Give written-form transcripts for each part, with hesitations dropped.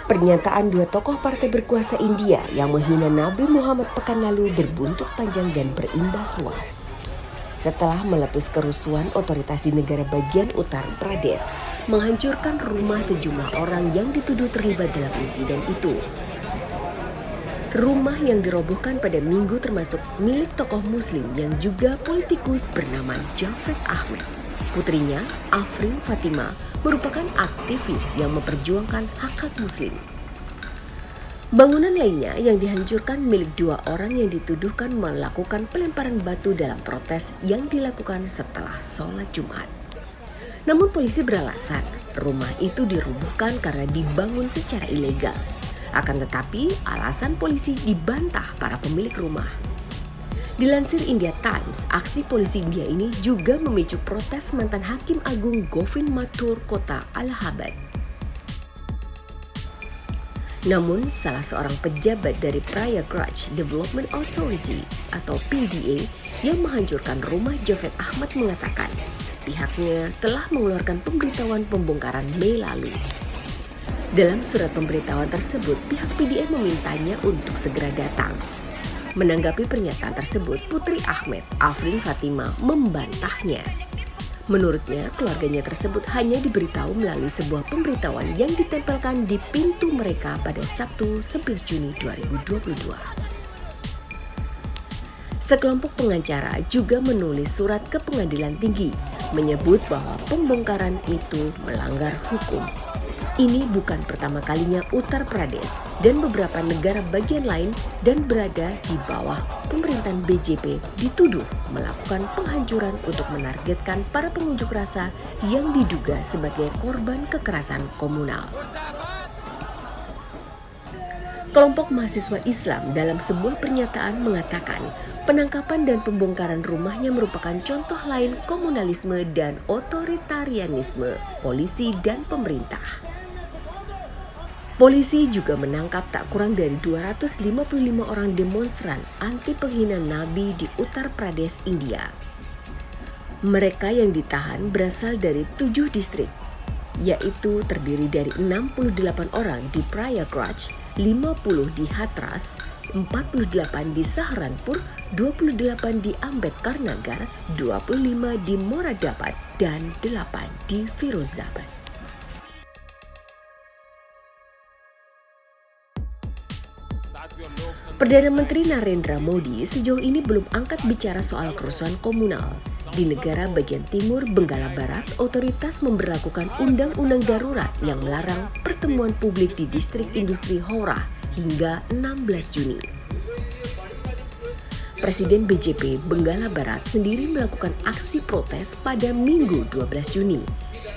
Pernyataan dua tokoh partai berkuasa India yang menghina Nabi Muhammad pekan lalu berbuntut panjang dan berimbas luas. Setelah meletus kerusuhan, otoritas di negara bagian Uttar Pradesh menghancurkan rumah sejumlah orang yang dituduh terlibat dalam insiden itu. Rumah yang dirobohkan pada Minggu termasuk milik tokoh muslim yang juga politikus bernama Javed Ahmed. Putrinya, Afrin Fatima, merupakan aktivis yang memperjuangkan hak-hak muslim. Bangunan lainnya yang dihancurkan milik dua orang yang dituduhkan melakukan pelemparan batu dalam protes yang dilakukan setelah sholat Jumat. Namun polisi beralasan rumah itu dirobohkan karena dibangun secara ilegal. Akan tetapi alasan polisi dibantah para pemilik rumah. Dilansir India Times, aksi polisi India ini juga memicu protes mantan Hakim Agung Govind Mathur kota Allahabad. Namun, salah seorang pejabat dari Prayagraj Development Authority atau PDA yang menghancurkan rumah Javed Ahmed mengatakan pihaknya telah mengeluarkan pemberitahuan pembongkaran Mei lalu. Dalam surat pemberitahuan tersebut, pihak PDA memintanya untuk segera datang. Menanggapi pernyataan tersebut, Putri Ahmed, Afrin Fatima, membantahnya. Menurutnya, keluarganya tersebut hanya diberitahu melalui sebuah pemberitahuan yang ditempelkan di pintu mereka pada Sabtu 11 Juni 2022. Sekelompok pengacara juga menulis surat ke pengadilan tinggi, menyebut bahwa pembongkaran itu melanggar hukum. Ini bukan pertama kalinya Uttar Pradesh dan beberapa negara bagian lain dan berada di bawah pemerintahan BJP dituduh melakukan penghancuran untuk menargetkan para pengunjuk rasa yang diduga sebagai korban kekerasan komunal. Kelompok mahasiswa Islam dalam sebuah pernyataan mengatakan penangkapan dan pembongkaran rumahnya merupakan contoh lain komunalisme dan otoritarianisme polisi dan pemerintah. Polisi juga menangkap tak kurang dari 255 orang demonstran anti penghinaan Nabi di Uttar Pradesh, India. Mereka yang ditahan berasal dari 7 distrik, yaitu terdiri dari 68 orang di Prayagraj, 50 di Hathras, 48 di Saharanpur, 28 di Ambedkar Nagar, 25 di Moradabad, dan 8 di Firozabad. Perdana Menteri Narendra Modi sejauh ini belum angkat bicara soal kerusuhan komunal. Di negara bagian timur Benggala Barat, otoritas memberlakukan undang-undang darurat yang melarang pertemuan publik di distrik industri Howrah hingga 16 Juni. Presiden BJP Benggala Barat sendiri melakukan aksi protes pada Minggu 12 Juni.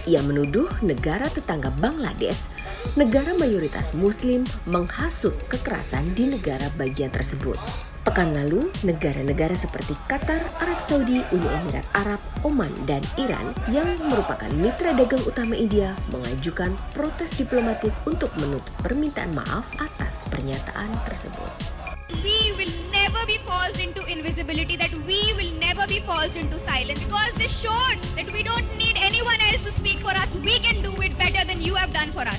Ia menuduh negara tetangga Bangladesh, negara mayoritas Muslim, menghasut kekerasan di negara bagian tersebut. Pekan lalu, negara-negara seperti Qatar, Arab Saudi, Uni Emirat Arab, Oman, dan Iran yang merupakan mitra dagang utama India mengajukan protes diplomatik untuk menuntut permintaan maaf atas pernyataan tersebut. We will never be forced into invisibility, that we will never be forced into silence, because this showed that we don't need anyone else to speak for us. We can do it better than you have done for us.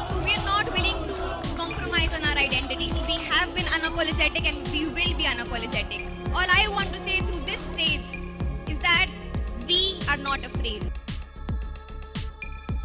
So we are not willing to compromise on our identities. We have been unapologetic and we will be unapologetic. All I want to say through this stage is that we are not afraid.